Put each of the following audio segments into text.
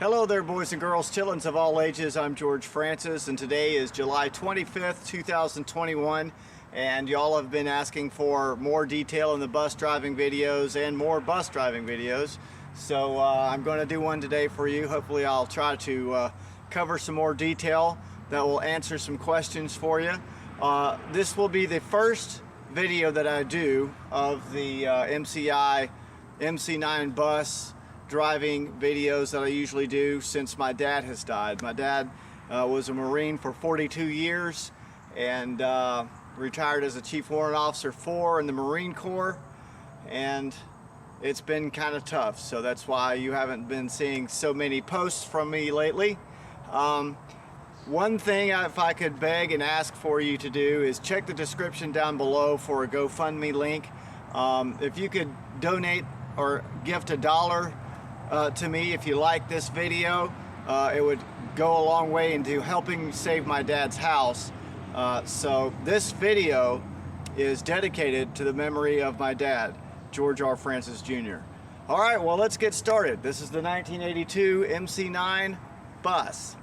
Hello there, boys and girls, chillins of all ages. I'm George Francis, and today is July 25th, 2021, and y'all have been asking for more detail in the bus driving videos and more bus driving videos. So I'm going to do one today for you. Hopefully I'll try to cover some more detail that will answer some questions for you. This will be the first video that I do of the MCI MC9 bus driving videos that I usually do since my dad has died. My dad was a Marine for 42 years and retired as a Chief Warrant Officer 4 in the Marine Corps, and it's been kind of tough, so that's why you haven't been seeing so many posts from me lately. One thing, if I could beg and ask for you to do, is check the description down below for a GoFundMe link. If you could donate or gift $1 to me if you like this video, it would go a long way into helping save my dad's house. So this video is dedicated to the memory of my dad, George R. Francis Jr. All right, well, let's get started. This is the 1982 MC9 bus.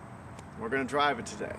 We're going to drive it today.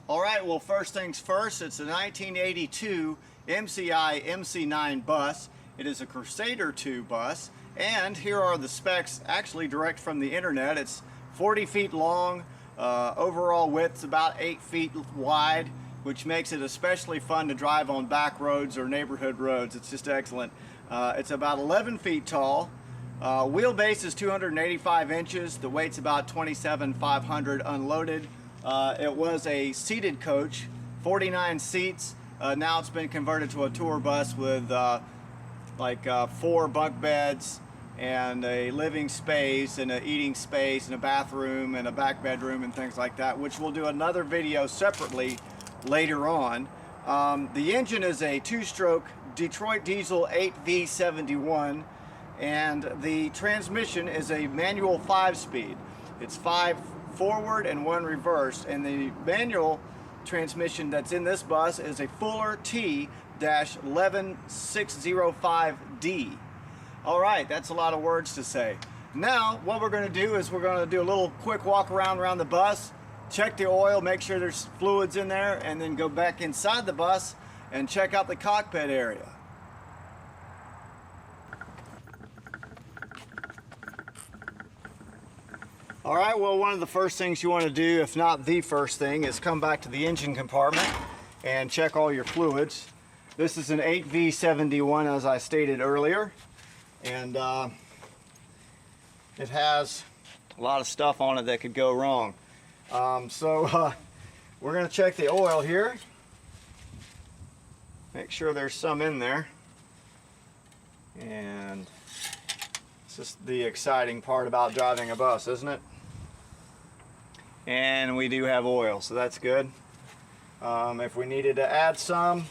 All right, well, first things first, it's a 1982 MCI MC9 bus. It is a Crusader II bus, and here are the specs actually direct from the internet. It's 40 feet long, overall width's about 8 feet wide, which makes it especially fun to drive on back roads or neighborhood roads. It's just excellent. It's about 11 feet tall. Wheelbase is 285 inches. The weight's about 27,500 unloaded. It was a seated coach, 49 seats. Now it's been converted to a tour bus with 4 bunk beds and a living space and an eating space and a bathroom and a back bedroom and things like that, which we'll do another video separately later on. The engine is a 2-stroke Detroit diesel 8V71, and the transmission is a manual 5-speed. It's 5 forward and 1 reverse, and the manual transmission that's in this bus is a Fuller T-11605D. All right, that's a lot of words to say. Now what we're going to do is we're going to do a little quick walk around the bus, check the oil, make sure there's fluids in there, and then go back inside the bus and check out the cockpit area. All right, well, one of the first things you want to do, if not the first thing, is come back to the engine compartment and check all your fluids. This is an 8V71, as I stated earlier, and it has a lot of stuff on it that could go wrong. We're going to check the oil here, make sure there's some in there, and it's just the exciting part about driving a bus, isn't it? And we do have oil, so that's good. If we needed to add some,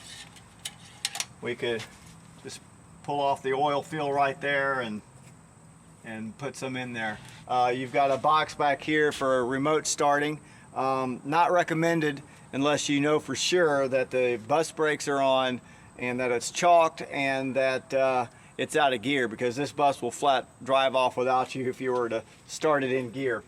we could just pull off the oil fill right there and put some in there. You've got a box back here for remote starting. Not recommended unless you know for sure that the bus brakes are on and that it's chalked and that it's out of gear, because this bus will flat drive off without you if you were to start it in gear.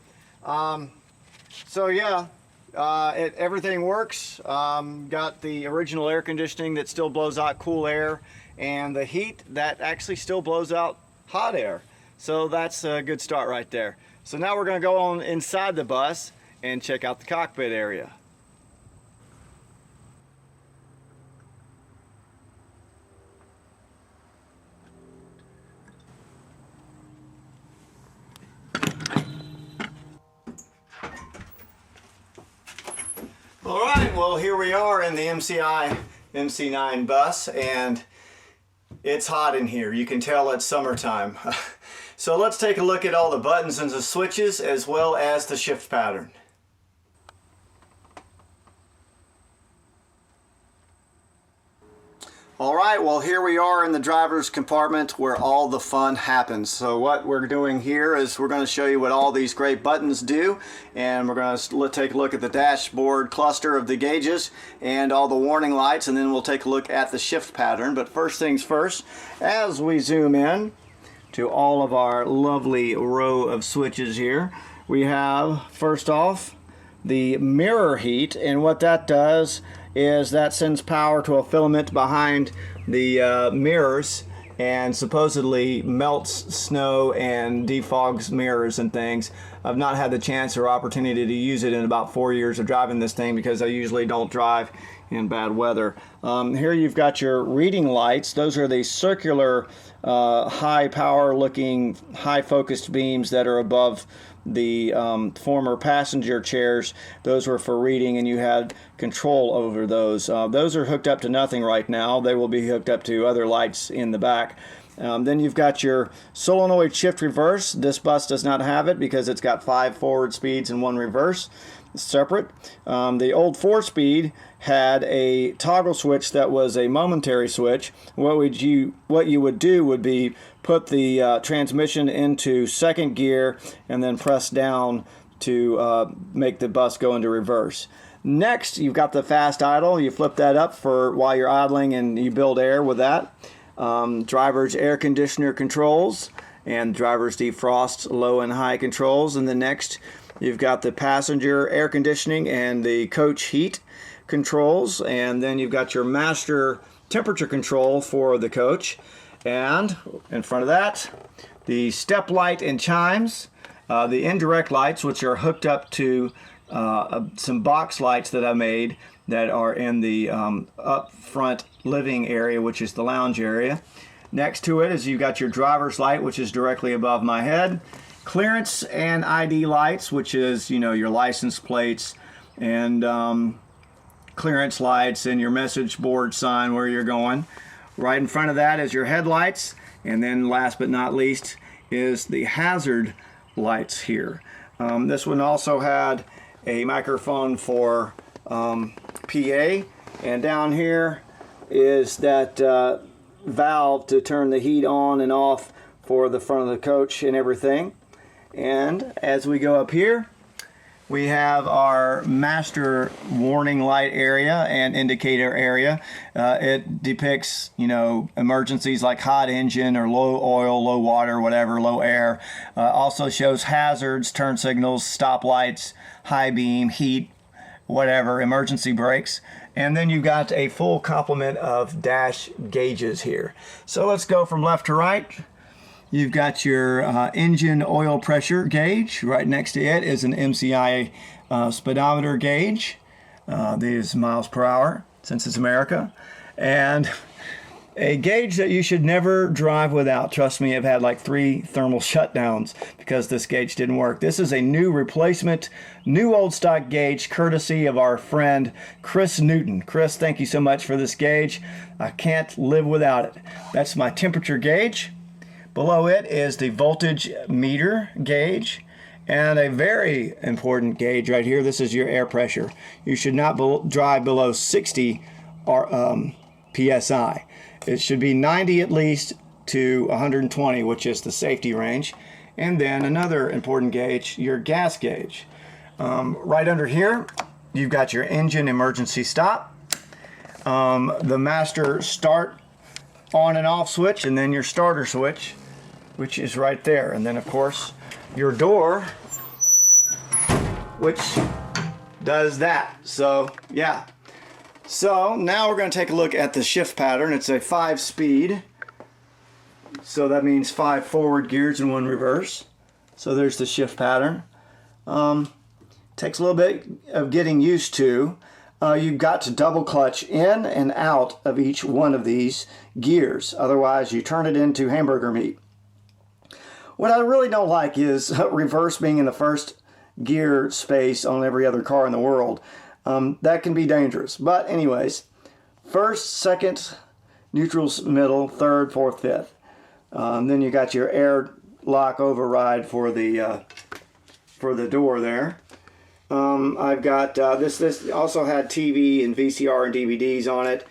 So yeah, everything works. Got the original air conditioning that still blows out cool air, and the heat that actually still blows out hot air. So that's a good start right there. So now we're going to go on inside the bus and check out the cockpit area. All right, well, here we are in the MCI MC9 bus, and it's hot in here. You can tell it's summertime. So let's take a look at all the buttons and the switches, as well as the shift pattern. All right, well, here we are in the driver's compartment where all the fun happens. So what we're doing here is we're going to show you what all these great buttons do, and we're going to take a look at the dashboard cluster of the gauges and all the warning lights, and then we'll take a look at the shift pattern. But first things first, as we zoom in to all of our lovely row of switches here, we have, first off, the mirror heat, and what that does is that sends power to a filament behind the mirrors and supposedly melts snow and defogs mirrors and things. I've not had the chance or opportunity to use it in about 4 years of driving this thing because I usually don't drive in bad weather. Here you've got your reading lights. Those are the circular high power looking high focused beams that are above the former passenger chairs. Those were for reading, and you had control over those. Those are hooked up to nothing right now. They will be hooked up to other lights in the back. Then you've got your solenoid shift reverse. This bus does not have it because it's got 5 forward speeds and 1 reverse separate. The old 4-speed had a toggle switch that was a momentary switch. What you would do would be put the transmission into 2nd gear and then press down to make the bus go into reverse. Next, you've got the fast idle. You flip that up for while you're idling and you build air with that. Driver's air conditioner controls and driver's defrost low and high controls. And the next, you've got the passenger air conditioning and the coach heat controls, and then you've got your master temperature control for the coach, and in front of that, the step light and chimes, the indirect lights, which are hooked up to some box lights that I made that are in the up front living area, which is the lounge area. Next to it is you've got your driver's light, which is directly above my head, clearance and ID lights, which is, you know, your license plates and clearance lights and your message board sign where you're going. Right in front of that is your headlights, and then last but not least is the hazard lights here. This one also had a microphone for PA, and down here is that valve to turn the heat on and off for the front of the coach and everything. And as we go up here, we have our master warning light area and indicator area. It depicts, you know, emergencies like hot engine or low oil, low water, whatever, low air. Also shows hazards, turn signals, stop lights, high beam, heat, whatever, emergency brakes. And then you've got a full complement of dash gauges here. So let's go from left to right. You've got your engine oil pressure gauge. Right next to it is an MCI speedometer gauge. These miles per hour, since it's America. And a gauge that you should never drive without. Trust me, I've had like 3 thermal shutdowns because this gauge didn't work. This is a new replacement, new old stock gauge, courtesy of our friend Chris Newton. Chris, thank you so much for this gauge. I can't live without it. That's my temperature gauge. Below it is the voltage meter gauge, and a very important gauge right here. This is your air pressure. You should not drive below 60 psi. It should be 90 at least to 120, which is the safety range. And then another important gauge, your gas gauge. Right under here, you've got your engine emergency stop, the master start on and off switch, and then your starter switch, which is right there. And then of course your door, which does that. So yeah. So now we're going to take a look at the shift pattern. It's a 5-speed. So that means 5 forward gears and 1 reverse. So there's the shift pattern. Takes a little bit of getting used to. You've got to double clutch in and out of each one of these gears. Otherwise you turn it into hamburger meat. What I really don't like is reverse being in the first gear space on every other car in the world. That can be dangerous. But anyways, first, second, neutral's middle, third, fourth, fifth. Then you got your air lock override for the door there. I've got this also had TV and VCR and DVDs on it,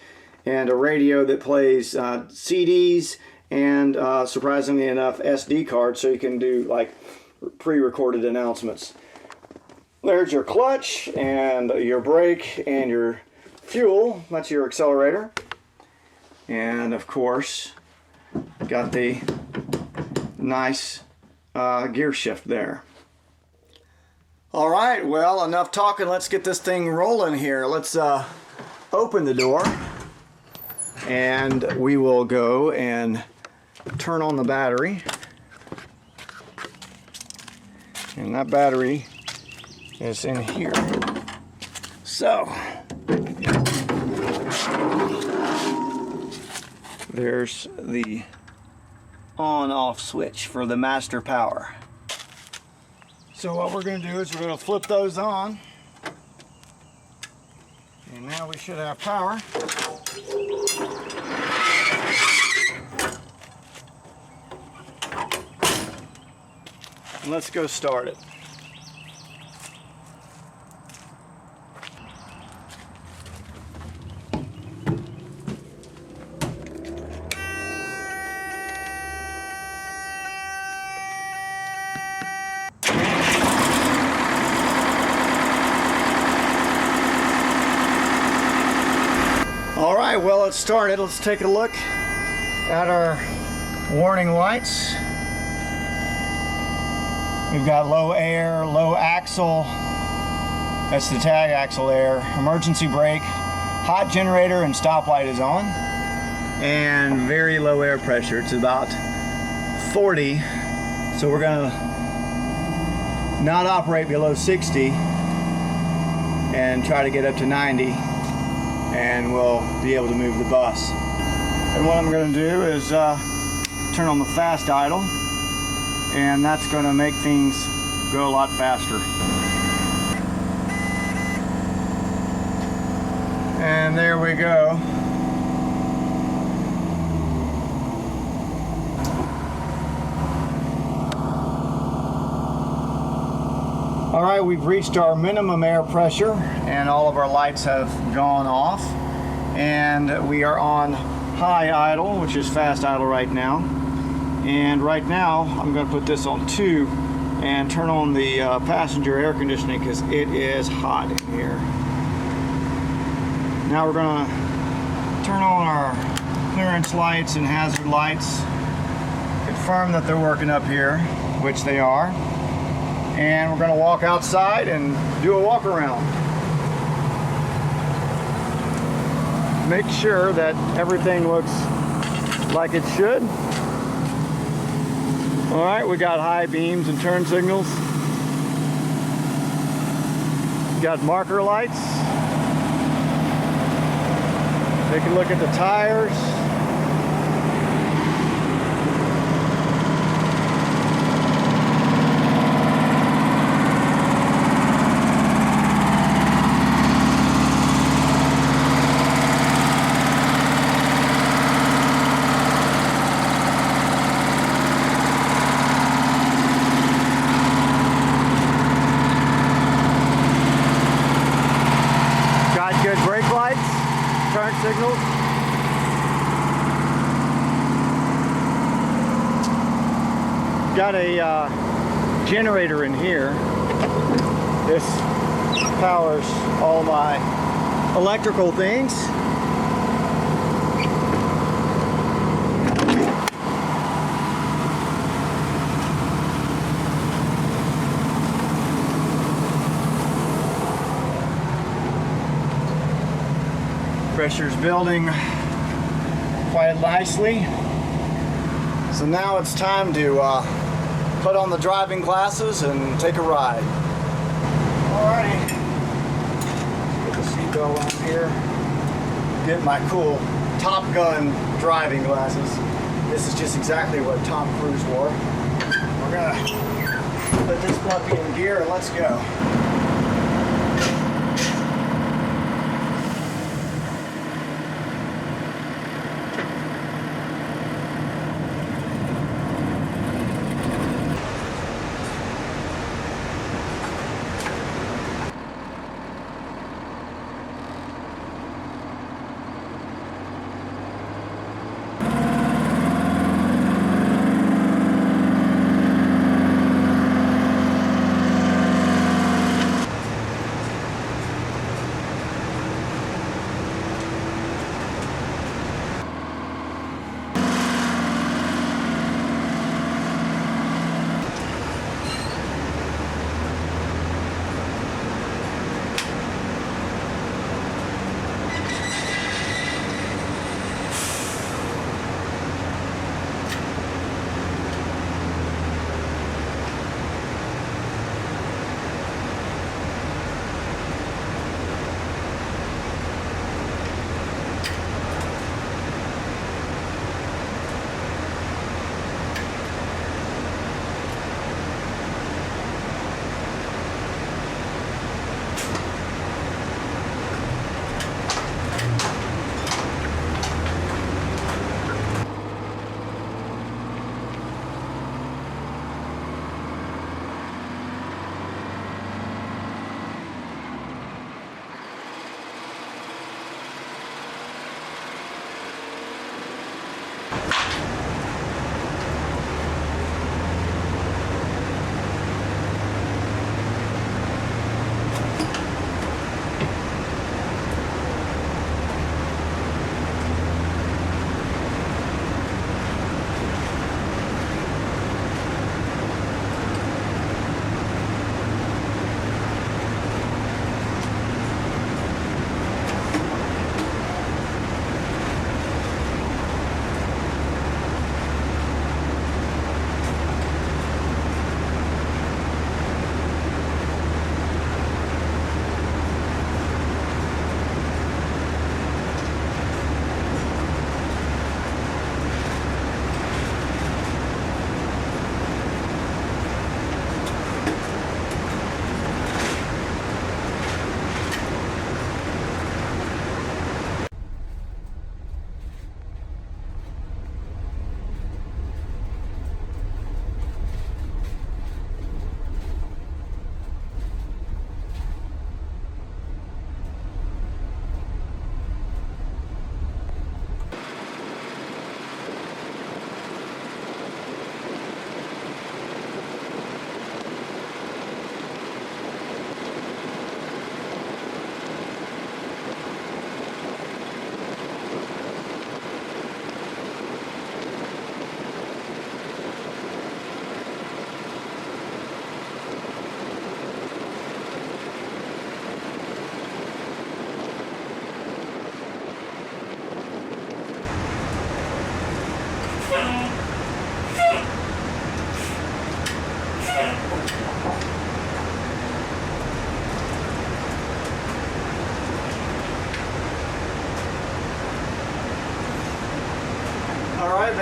and a radio that plays CDs and surprisingly enough SD cards, so you can do like pre-recorded announcements. There's your clutch and your brake and your fuel. That's your accelerator. And of course, got the nice gear shift there. All right, well, enough talking. Let's get this thing rolling here. Let's open the door and we will go and turn on the battery. And that battery is in here. So there's the on-off switch for the master power. So what we're going to do is we're going to flip those on. And now we should have power. And let's go start it. All right, well, it started. Let's take a look at our warning lights. We've got low air, low axle. That's the tag axle there. Emergency brake, hot generator, and stoplight is on. And very low air pressure. It's about 40. So we're gonna not operate below 60 and try to get up to 90. And we'll be able to move the bus. And what I'm going to do is turn on the fast idle, and that's going to make things go a lot faster. And there we go. All right, we've reached our minimum air pressure and all of our lights have gone off, and we are on high idle, which is fast idle right now. And right now I'm going to put this on 2 and turn on the passenger air conditioning because it is hot in here. Now we're going to turn on our clearance lights and hazard lights, confirm that they're working up here, which they are. And we're going to walk outside and do a walk around. Make sure that everything looks like it should. All right, we got high beams and turn signals. Got marker lights. Take a look at the tires. Good brake lights, turn signals. Got a generator in here. This powers all my electrical things. Pressure's building quite nicely. So now it's time to put on the driving glasses and take a ride. Alrighty. Put the seatbelt on here. Get my cool Top Gun driving glasses. This is just exactly what Tom Cruise wore. We're gonna put this puppy in gear and let's go.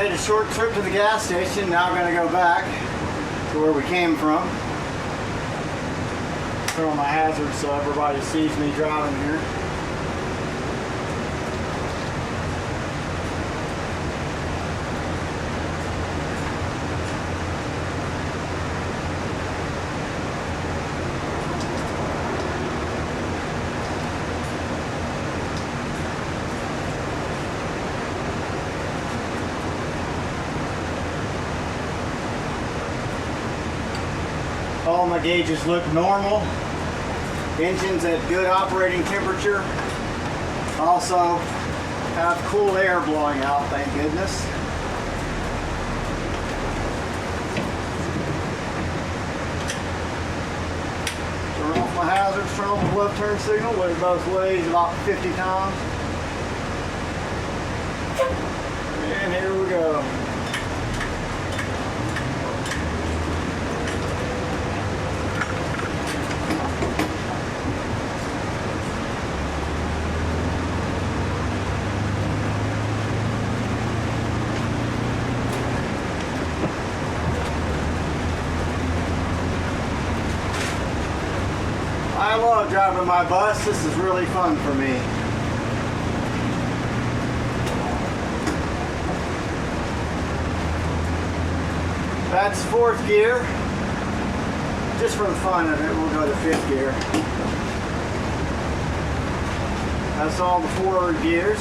made a short trip to the gas station. Now I'm going to go back to where we came from. Put on my hazards so everybody sees me driving here. All my gauges look normal. Engine's at good operating temperature. Also have cool air blowing out, thank goodness. Turn off my hazards, turn on the left turn signal, went it both ways about 50 times. And here we go. I love driving my bus. This is really fun for me. That's fourth gear. Just for the fun of it, we'll go to fifth gear. That's all the forward gears.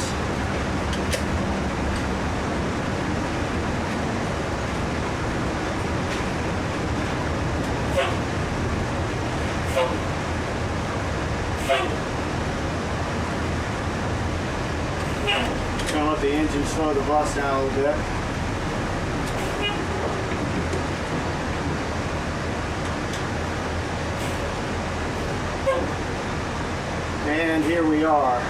Gonna let the engine slow the bus down a little bit. And here we are.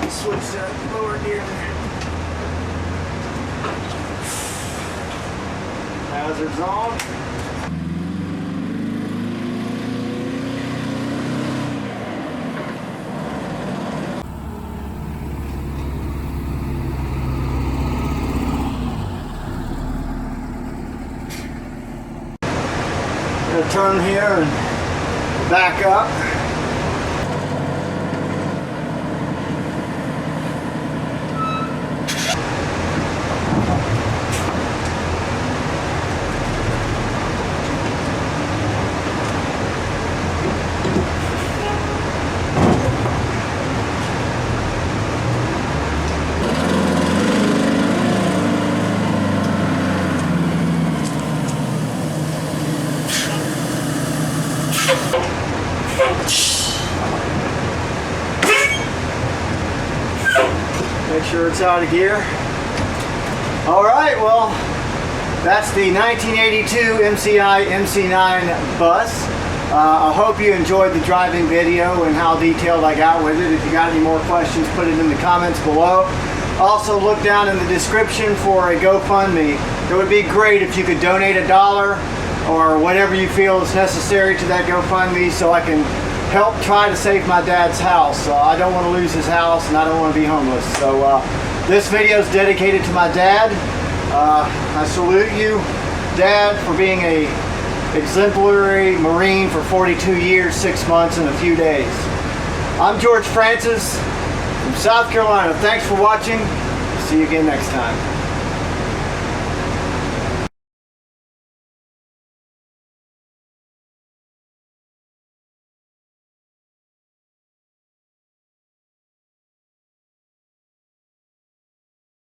Switch that lower gear. Hazards on. Gonna turn here and back up. Make sure it's out of gear. All right, well, that's the 1982 MCI MC9 bus. I hope you enjoyed the driving video and how detailed I got with it. If you got any more questions, put it in the comments below. Also, look down in the description for a GoFundMe. It would be great if you could donate $1 or whatever you feel is necessary to that GoFundMe so I can help try to save my dad's house. I don't want to lose his house and I don't want to be homeless. So this video is dedicated to my dad. I salute you, Dad, for being a exemplary Marine for 42 years, 6 months, and a few days. I'm George Francis from South Carolina. Thanks for watching. See you again next time.